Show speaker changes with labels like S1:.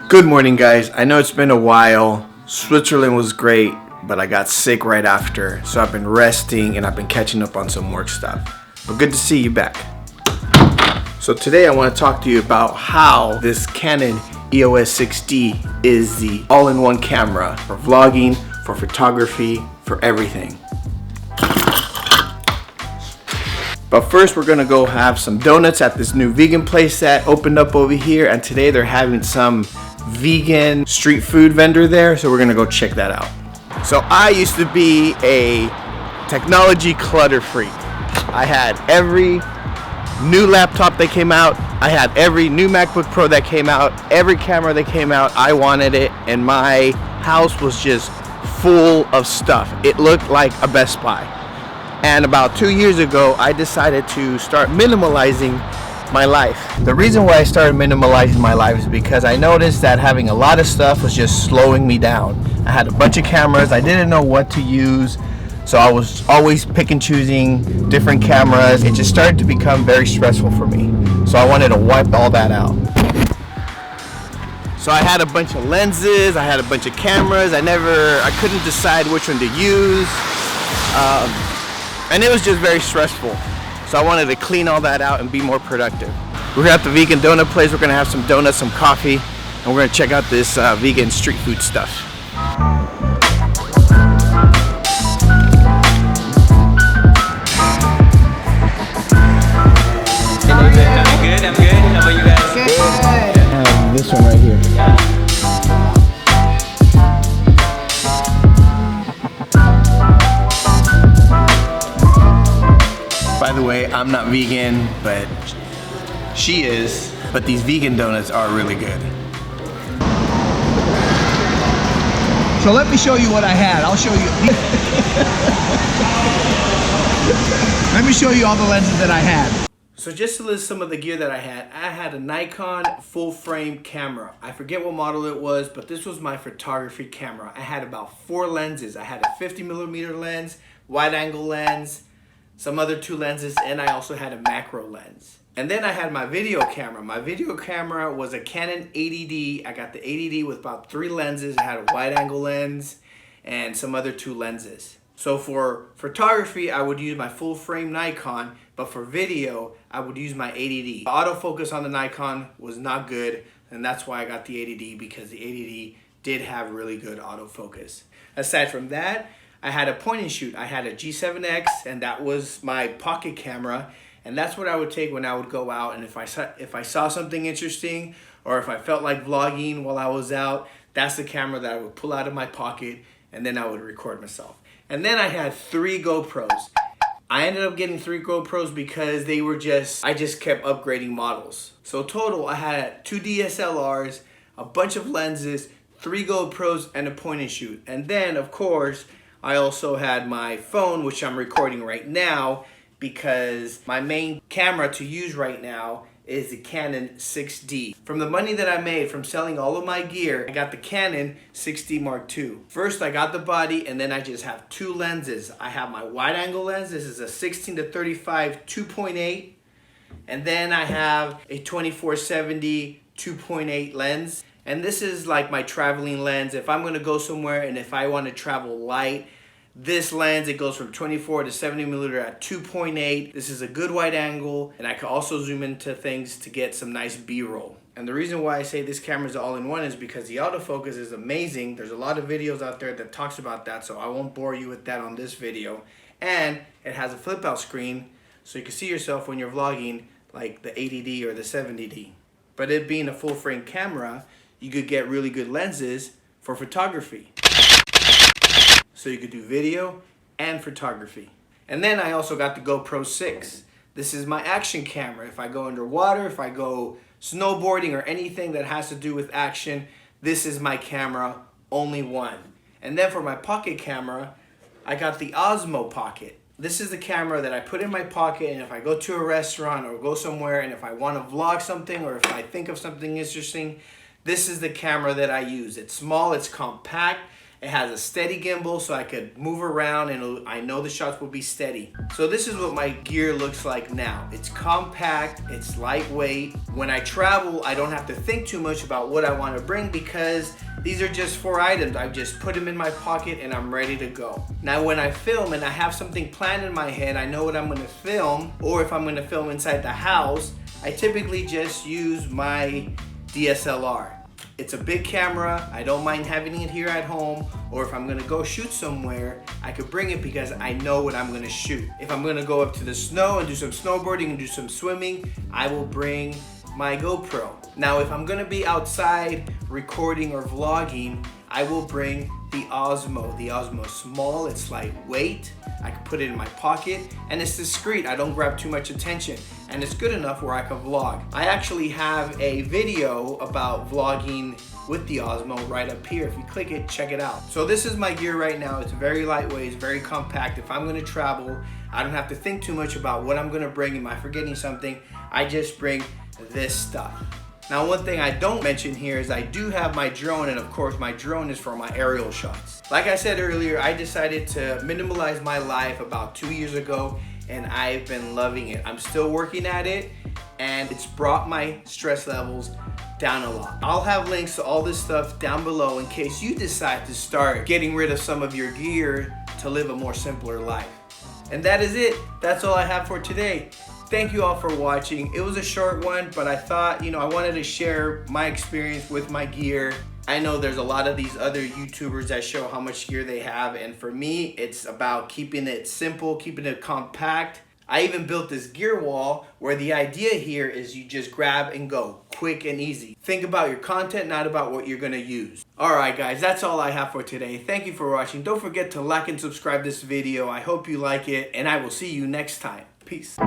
S1: Good morning, guys. I know it's been a while. Switzerland was great, but I got sick right after, so I've been resting and I've been catching up on some work stuff. But good to see you back. So today I want to talk to you about how this Canon EOS 6D is the all-in-one camera for vlogging, for photography, for everything. But first we're gonna go have some donuts at this new vegan place that opened up over here, and today they're having some vegan street food vendor there, so we're gonna go check that out. So I used to be a technology clutter freak. I had every new laptop that came out, I had every new MacBook Pro that came out, every camera that came out, I wanted it, and my house was just full of stuff. It looked like a Best Buy. And about 2 years ago, I decided to start minimalizing my life. The reason why I started minimalizing my life is because I noticed that having a lot of stuff was just slowing me down. I had a bunch of cameras, I didn't know what to use, so I was always pick and choosing different cameras. It just started to become very stressful for me. So I wanted to wipe all that out. So I had a bunch of lenses, I had a bunch of cameras, I couldn't decide which one to use. And it was just very stressful. So I wanted to clean all that out and be more productive. We're at the vegan donut place. We're gonna have some donuts, some coffee, and we're gonna check out this vegan street food stuff.
S2: I'm good. How about you guys?
S1: Good. This one right here. By the way, I'm not vegan, but she is. But these vegan donuts are really good.
S3: So let me show you what I had. I'll show you. Let me show you all the lenses that I had.
S1: So just to list some of the gear that I had a Nikon full frame camera. I forget what model it was, but this was my photography camera. I had about 4 lenses. I had a 50mm lens, wide angle lens, some other 2 lenses, and I also had a macro lens. And then I had my video camera. My video camera was a Canon 80D. I got the 80D with about 3 lenses. I had a wide angle lens and some other 2 lenses. So for photography, I would use my full frame Nikon, but for video, I would use my 80D. The autofocus on the Nikon was not good, and that's why I got the 80D, because the 80D did have really good autofocus. Aside from that, I had a point and shoot. I had a G7X, and that was my pocket camera, and that's what I would take when I would go out. And if I saw something interesting, or if I felt like vlogging while I was out, that's the camera that I would pull out of my pocket, and then I would record myself. And then I had 3 GoPros. I ended up getting 3 GoPros because I just kept upgrading models. So total, I had 2 DSLRs, a bunch of lenses, 3 GoPros, and a point and shoot. And then, of course, I also had my phone, which I'm recording right now, because my main camera to use right now is the Canon 6D. From the money that I made from selling all of my gear, I got the Canon 6D Mark II. First, I got the body, and then I just have 2 lenses. I have my wide angle lens. This is a 16-35 2.8, and then I have a 24-70 2.8 lens. And this is like my traveling lens. If I'm gonna go somewhere and if I wanna travel light, this lens, it goes from 24 to 70mm at 2.8. This is a good wide angle, and I can also zoom into things to get some nice B-roll. And the reason why I say this camera is all-in-one is because the autofocus is amazing. There's a lot of videos out there that talks about that, so I won't bore you with that on this video. And it has a flip-out screen, so you can see yourself when you're vlogging, like the 80D or the 70D. But it being a full-frame camera, you could get really good lenses for photography. So you could do video and photography. And then I also got the GoPro 6. This is my action camera. If I go underwater, if I go snowboarding or anything that has to do with action, this is my camera, only one. And then for my pocket camera, I got the Osmo Pocket. This is the camera that I put in my pocket, and if I go to a restaurant or go somewhere and if I want to vlog something or if I think of something interesting, this is the camera that I use. It's small, it's compact, It has a steady gimbal so I could move around and I know the shots will be steady. So this is what my gear looks like now. It's compact, it's lightweight. When I travel, I don't have to think too much about what I want to bring because these are just 4 items. I just put them in my pocket and I'm ready to go. Now when I film and I have something planned in my head, I know what I'm going to film, or if I'm going to film inside the house, I typically just use my DSLR. It's a big camera, I don't mind having it here at home, or if I'm gonna go shoot somewhere, I could bring it because I know what I'm gonna shoot. If I'm gonna go up to the snow and do some snowboarding and do some swimming, I will bring my GoPro. Now if I'm gonna be outside recording or vlogging, I will bring the Osmo. The Osmo is small, it's lightweight, I can put it in my pocket, and it's discreet. I don't grab too much attention, and it's good enough where I can vlog. I actually have a video about vlogging with the Osmo right up here. If you click it, check it out. So this is my gear right now. It's very lightweight, it's very compact. If I'm gonna travel, I don't have to think too much about what I'm gonna bring. Am I forgetting something? I just bring this stuff. Now one thing I don't mention here is I do have my drone, and of course my drone is for my aerial shots. Like I said earlier, I decided to minimalize my life about 2 years ago and I've been loving it. I'm still working at it and it's brought my stress levels down a lot. I'll have links to all this stuff down below in case you decide to start getting rid of some of your gear to live a more simpler life. And that is it. That's all I have for today. Thank you all for watching. It was a short one, but I thought, I wanted to share my experience with my gear. I know there's a lot of these other YouTubers that show how much gear they have, and for me, it's about keeping it simple, keeping it compact. I even built this gear wall where the idea here is you just grab and go, quick and easy. Think about your content, not about what you're gonna use. Alright guys, that's all I have for today. Thank you for watching. Don't forget to like and subscribe this video. I hope you like it, and I will see you next time. Peace.